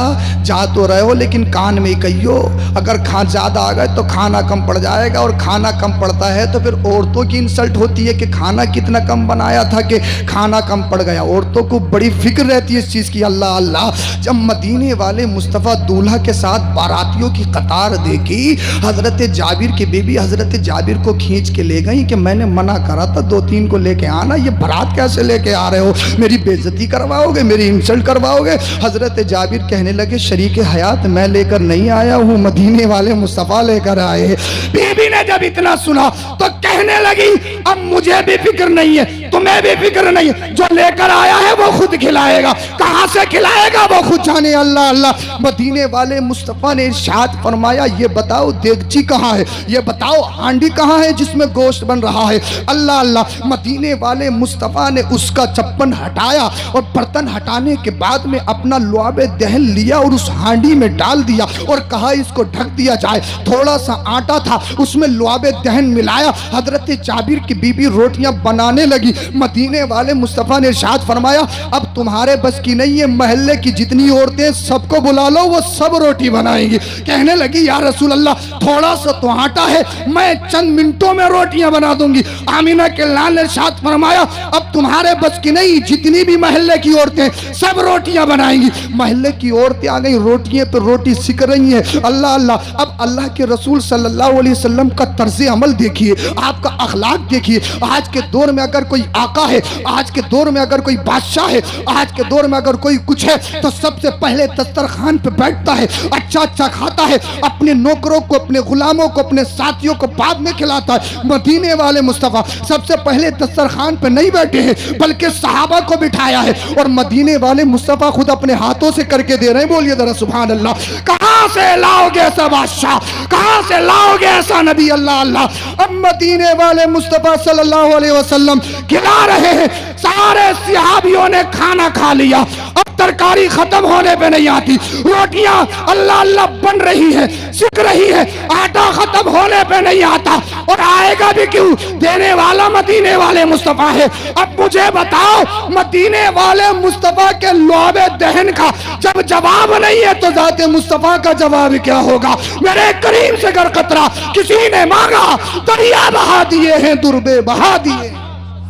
جا تو رہے ہو لیکن کان میں ہی کہیو، اگر زیادہ آ گئے تو کھانا کم پڑ جائے گا، اور کھانا کم پڑتا ہے تو پھر عورتوں کی انسلٹ ہوتی ہے کہ کھانا کتنا کم بنایا تھا کہ کھانا کم پڑ گیا، عورتوں کو بڑی فکر رہتی ہے اس چیز کی۔ اللہ اللہ۔ جب مدینے والے مصطفیٰ دولہا کے ساتھ باراتیوں کی قطار دیکھی، حضرت جابر کی بیوی حضرت جابر کو کھینچ کے لے گئی کہ میں نے منع کرا تھا 2-3 کو لے کے آنا، یہ بارات کیسے لے کے آ رہے ہو، میری بے عزتی کرواؤ گے، میری انسلٹ کرواؤ گے؟ حضرت جابر کہنے لگے شریک حیات میں لے کر نہیں آیا ہوں، مدینے والے مصطفیٰ لے کر آئے ہیں۔ بیوی نے جب اتنا سنا تو کہنے لگی اب مجھے بھی فکر نہیں ہے، تمہیں بھی فکر نہیں ہے، جو لے کر آیا ہے وہ خود کھلائے گا، کہاں سے کھلائے گا وہ خود جانے۔ اللہ اللہ۔ مدینے والے مصطفیٰ نے ارشاد فرمایا یہ بتاؤ دیگچی کہاں ہے، یہ بتاؤ ہانڈی کہاں ہے جس میں گوشت بن رہا ہے۔ اللہ اللہ۔ مدینے والے مصطفیٰ نے اس کا چپن ہٹایا اور برتن ہٹانے کے بعد میں اپنا لعاب دہن لیا اور اس ہانڈی میں ڈال دیا اور کہا اس کو ڈھک دیا جائے۔ تھوڑا سا آٹا تھا اس میں لعاب دہن ملایا، حضرت جابر کی بیوی روٹیاں بنانے لگی۔ مدینے والے مصطفیٰ نے ارشاد فرمایا اب تمہارے بس کی نہیں ہے، محلے کی جتنی عورتیں سب کو بلا لو، وہ سب روٹی بنائیں گی۔ کہنے لگی یا رسول اللہ تھوڑا سا تو آٹا ہے، میں چند منٹوں میں روٹیاں بنا دوں گی۔ آمینہ کے لال نے ارشاد فرمایا اب تمہارے بس کی نہیں، جتنی بھی محلے کی عورتیں سب روٹیاں بنائیں گی۔ محلے کی عورتیں آ گئی، روٹیاں پہ روٹی سک رہی ہیں۔ اللہ اللہ۔ اب اللہ کے رسول صلی اللہ علیہ وسلم کا طرز عمل دیکھیے، آپ کا اخلاق دیکھیے۔ آج کے دور میں اگر کوئی آقا ہے، آج کے دور میں اگر کوئی بادشاہ ہے، آج کے دور میں اگر کوئی کچھ ہے تو سب سے پہلے دسترخوان پہ بیٹھتا ہے، اچھا اچھا کھاتا ہے، اپنے نوکروں کو، اپنے غلاموں کو، اپنے ساتھیوں کو بعد میں کھلاتا ہے۔ مدینے والے مصطفیٰ سب سے پہلے دسترخوان پہ نہیں بیٹھے ہیں بلکہ صحابہ کو بٹھایا ہے، اور مدینے والے مصطفیٰ خود اپنے ہاتھوں سے کر کے دے رہے ہیں۔ بولیے ذرا سبحان اللہ۔ کہاں سے لاؤ گے ایسا بادشاہ، کہاں سے لاؤ گے ایسا نبی؟ اللہ اللہ۔ اب مدینے والے مصطفیٰ صلی اللہ علیہ وسلم کھلا رہے ہیں، سارے صحابیوں نے کھانا کھا لیا، اب ترکاری ختم ہونے پہ نہیں آتی، روٹیاں اللہ اللہ بن رہی ہے، سک رہی ہے، آٹا ختم ہونے پہ نہیں آتا، اور آئے گا بھی کیوں؟ دینے والا مدینے والے مصطفیٰ ہے۔ اب مجھے بتاؤ، مدینے والے مصطفیٰ کے لعاب دہن کا جب جواب نہیں ہے تو ذات مصطفیٰ کا جواب کیا ہوگا؟ میرے کریم سے گر قطرہ کسی نے مانگا، دریا بہا دیے ہیں، دربے بہا دیے ہیں۔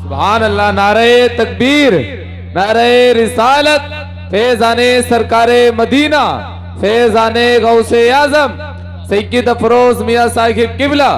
سبحان اللہ، نعرہ تکبیر، نعرہ رسالت، فیضان سرکار مدینہ، فیضان غوث اعظم سید افروز میاں صاحب قبلہ،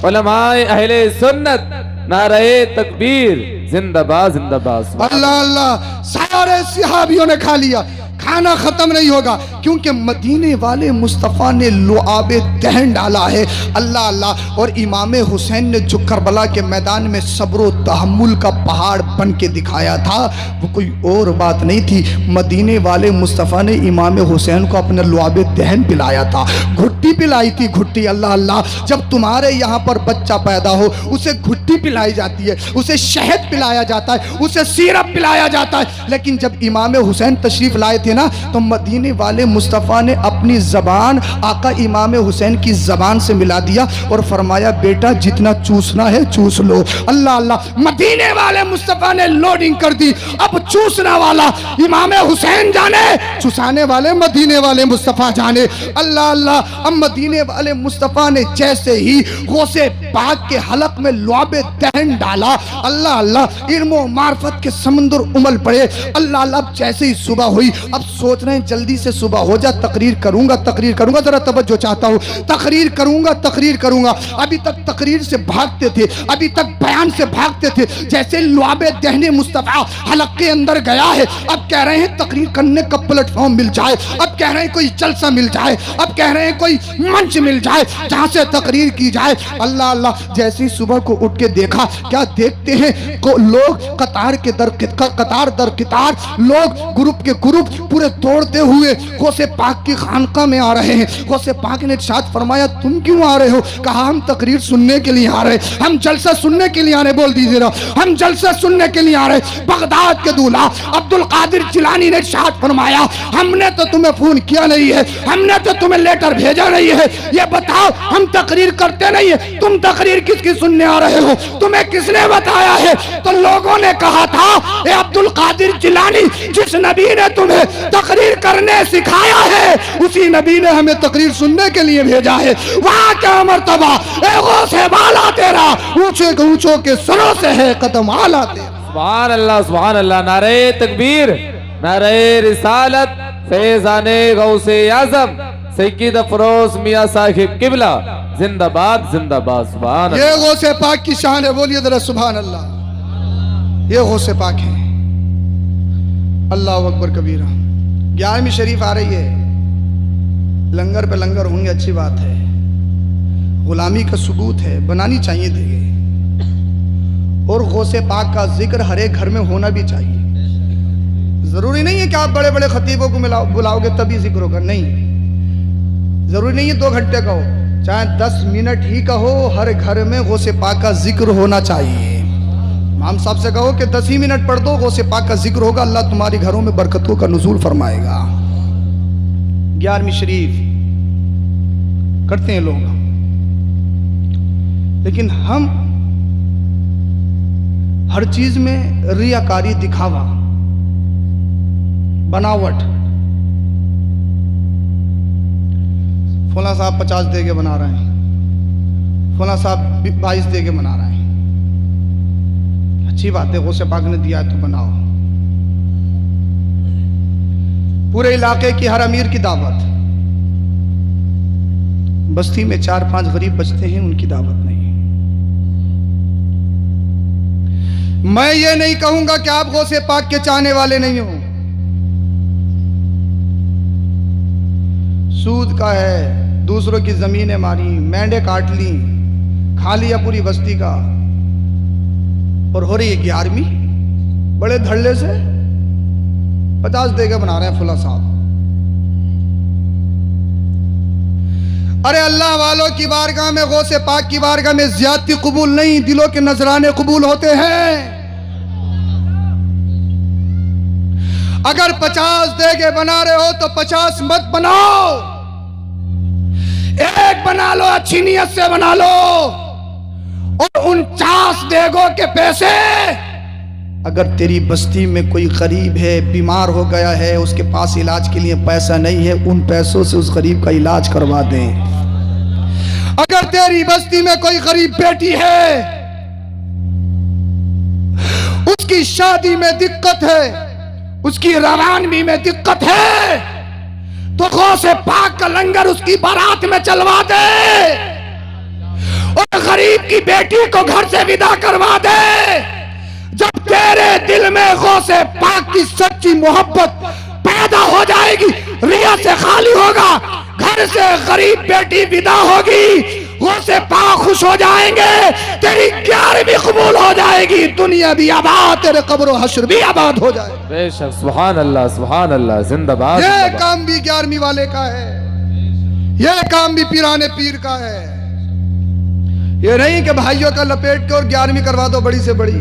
علماء اہل سنت، نعرہ تکبیر، زندہ باد زندہ باد۔ اللہ اللہ، سارے صحابیوں نے کھا لیا، کھانا ختم نہیں ہوگا کیونکہ مدینے والے مصطفیٰ نے لعاب دہن ڈالا ہے۔ اللہ اللہ، اور امام حسین نے جو کربلا کے میدان میں صبر و تحمل کا پہاڑ بن کے دکھایا تھا، وہ کوئی اور بات نہیں تھی، مدینے والے مصطفیٰ نے امام حسین کو اپنا لعاب دہن پلایا تھا، گھٹی پلائی تھی، گھٹی۔ اللہ اللہ، جب تمہارے یہاں پر بچہ پیدا ہو اسے گھٹی پلائی جاتی ہے، اسے شہد پلایا جاتا ہے، اسے سیرپ پلایا جاتا ہے، لیکن جب امام حسین تشریف لائے تھے نا تو مدینے والے مصطفیٰ نے اپنی زبان آقا امام حسین کی زبان سے ملا دیا اور فرمایا بیٹا جتنا چوسنا ہے چوس لو۔ اللہ اللہ، مدینے والے مصطفیٰ نے لوڈنگ کر دی، اب چوسنا والا امام حسین جانے، چوسانے والے مدینے والے مصطفیٰ جانے۔ اللہ اللہ، اب مدینے والے مصطفیٰ نے جیسے ہی غوث پاک کے حلق میں لعاب دہن ڈالا، اللہ اللہ، علم و معرفت کے سمندر امل پڑے۔ اللہ اللہ، اب جیسے ہی صبح ہوئی، اب سوچ رہے ہیں جلدی سے صبح ہو جا، تقریر کروں گا، ذرا توجہ چاہتا ہوں، تقریر کروں گا۔ ابھی تک تقریر سے بھاگتے تھے، ابھی تک بیان سے بھاگتے تھے، جیسے لعاب دہن مصطفیٰ حلق کے اندر گیا ہے، اب کہہ رہے ہیں تقریر کرنے کا پلیٹ فارم مل جائے، اب کہہ رہے ہیں کوئی جلسہ مل جائے، اب کہہ رہے ہیں کوئی منچ مل جائے جہاں سے تقریر کی جائے۔ اللہ اللہ، جیسی صبح کو اٹھ کے دیکھا، کیا دیکھتے ہیں لوگ قطار در قطار، لوگ گروپ کے گروپ پورے توڑتے ہوئے غوث پاک کی خانقاہ میں آ رہے ہیں۔ غوث پاک نے ارشاد فرمایا تم کیوں آ رہے ہو؟ کہا ہم تقریر سننے کے لیے آ رہے، ہم جلسہ سننے کے لیے آ رہے، بول دیجیے نا، ہم جلسہ سننے کے لیے آ رہے۔ بغداد کے دولہ عبد القادر جیلانی نے ارشاد فرمایا ہم نے تو تمہیں فون کیا نہیں ہے، ہم نے تو تمہیں لیٹر بھیجا نہیں ہے، یہ بتاؤ ہم تقریر کرتے نہیں ہیں، تم تقریر کس کی سننے آ رہے ہو؟ تمہیں کس نے بتایا ہے؟ تو لوگوں نے کہا تھا اے عبد القادر جیلانی، جس نبی نے تمہیں تقریر کرنے سکھایا ہے اسی نبی نے ہمیں تقریر سننے کے لیے بھیجا ہے۔ وہاں کیا مرتبہ اے غوث بالا تیرا، اونچے کے اونچوں کے سروں سے ہے قدم اعلیٰ تیرا۔ سبحان اللہ، سبحان اللہ، نعرہ تکبیر، نعرہ رسالت، فیضان غوث اعظم سید افروز میاں صاحب قبلہ، زندہ باد زندہ باد۔ سبحان اللہ، یہ غوث پاک کی شان ہے، بولیے ذرا سبحان اللہ، یہ غوث پاک ہے۔ اللہ اکبر کبیرہ۔ 11ویں شریف آ رہی ہے، لنگر پہ لنگر ہوں گے، اچھی بات ہے، غلامی کا ثبوت ہے، بنانی چاہیے دیگے، اور غوث پاک کا ذکر ہر ایک گھر میں ہونا بھی چاہیے۔ ضروری نہیں ہے کہ آپ بڑے بڑے خطیبوں کو بلاؤ گے تبھی ذکر ہوگا، نہیں، ضروری نہیں ہے 2 گھنٹے کا ہو، چاہے 10 منٹ ہی کا ہو، ہر گھر میں غوث پاک کا ذکر ہونا چاہیے۔ امام صاحب سے کہو کہ 10 ہی منٹ پڑھ دو، غوث پاک کا ذکر ہوگا، اللہ تمہاری گھروں میں برکتوں کا نزول فرمائے گا۔ 11ویں شریف کرتے ہیں لوگ، لیکن ہم ہر چیز میں ریاکاری، دکھاوا، بناوٹ، فلاں صاحب 50 دے کے بنا رہے ہیں، فلاں صاحب 22 دے کے بنا رہے ہیں، اچھی بات ہے، غوث پاک نے دیا ہے تو بناؤ۔ پورے علاقے کی ہر امیر کی دعوت، بستی میں 4-5 غریب بچتے ہیں، ان کی دعوت نہیں۔ میں یہ نہیں کہوں گا کہ آپ غوث پاک کے چاہنے والے نہیں ہوں، سود کا ہے، دوسروں کی زمینیں ماری، مینڈے کاٹ لی، کھا لیا پوری بستی کا، اور ہو رہی ہے 11ویں، بڑے دھڑلے سے 50 دے کے بنا رہے ہیں فلاں صاحب۔ ارے اللہ والوں کی بارگاہ میں، غوث پاک کی بارگاہ میں زیادتی قبول نہیں، دلوں کے نذرانے قبول ہوتے ہیں۔ اگر 50 دیگے بنا رہے ہو تو 50 مت بناؤ، ایک بنا لو، اچھی نیت سے بنا لو، اور 49 دیگوں کے پیسے، اگر تیری بستی میں کوئی غریب ہے، بیمار ہو گیا ہے، اس کے پاس علاج کے لیے پیسہ نہیں ہے، ان پیسوں سے اس غریب کا علاج کروا دیں۔ اگر تیری بستی میں کوئی غریب بیٹی ہے، اس کی شادی میں دقت ہے، اس کی روانگی میں دقت ہے، تو غوث پاک کا لنگر اس کی بارات میں چلوا دے، اور غریب کی بیٹی کو گھر سے ودا کروا دے۔ جب تیرے دل میں غوث پاک کی سچی محبت پیدا ہو جائے گی، ریا سے خالی ہوگا، گھر سے غریب بیٹی ودا ہوگی، غوث پاک خوش ہو جائیں گے، تیری 11ویں قبول ہو جائے گی، دنیا بھی آباد، تیرے قبر و حشر بھی آباد ہو جائے گا۔ بے شک، سبحان اللہ، زندہ باد۔ یہ کام بھی 11ویں والے کا ہے، یہ کام بھی پیرانے پیر کا ہے۔ یہ نہیں کہ بھائیوں کا لپیٹ کے اور 11ویں کروا دو بڑی سے بڑی۔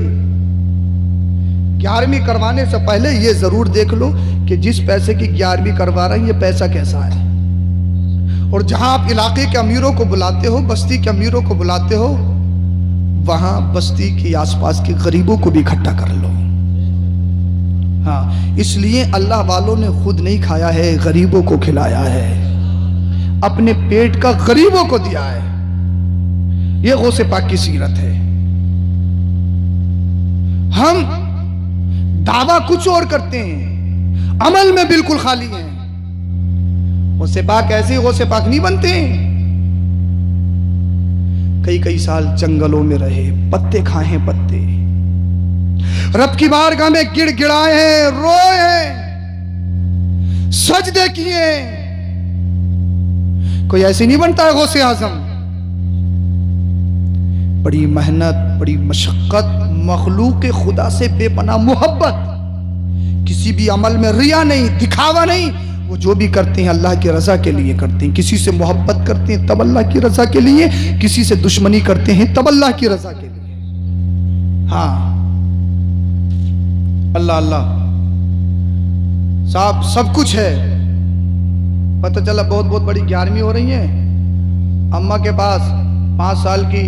11ویں کروانے سے پہلے یہ ضرور دیکھ لو کہ جس پیسے کی 11ویں کروا رہے ہیں یہ پیسہ کیسا ہے، اور جہاں آپ علاقے کے امیروں کو بلاتے ہو، بستی کے امیروں کو بلاتے ہو، وہاں بستی کی آس پاس کے غریبوں کو بھی اکٹھا کر لو۔ ہاں، اس لیے اللہ والوں نے خود نہیں کھایا ہے، غریبوں کو کھلایا ہے، اپنے پیٹ کا غریبوں کو دیا ہے۔ یہ غوث پاک کی سیرت ہے۔ ہم دعویٰ کچھ اور کرتے ہیں، عمل میں بالکل خالی ہیں۔ غوث پاک ایسے ہی غوث پاک نہیں بنتے۔ کئی سال جنگلوں میں رہے، پتے کھائے ہیں، پتے رب کی بارگاہ میں گڑ گڑائے ہیں، روئے ہیں، سجدے کیے۔ کوئی ایسے نہیں بنتا ہے غوث اعظم۔ بڑی محنت، بڑی مشقت، مخلوق خدا سے بے پناہ محبت، کسی بھی عمل میں ریا نہیں، دکھاوا نہیں، وہ جو بھی کرتے ہیں اللہ کی رضا کے لیے کرتے ہیں۔ کسی سے محبت کرتے ہیں تب اللہ کی رضا کے لیے، کسی سے دشمنی کرتے ہیں تب اللہ کی رضا کے لیے۔ ہاں، اللہ صاحب سب کچھ ہے۔ پتہ چلا بہت بڑی 11ویں ہو رہی ہیں، اماں کے پاس 5 سال کی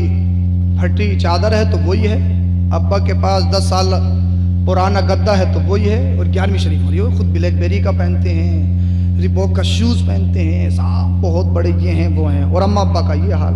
پھٹی چادر ہے تو وہی ہے، ابا کے پاس 10 سال پرانا گدا ہے تو وہی ہے، اور 11ویں شریف ہو رہی ہے، خود بلیک بیری کا پہنتے ہیں، ریبوک کا شوز پہنتے ہیں، صاحب بہت بڑے یہ ہیں وہ ہیں، اور اماں ابا کا یہ حال۔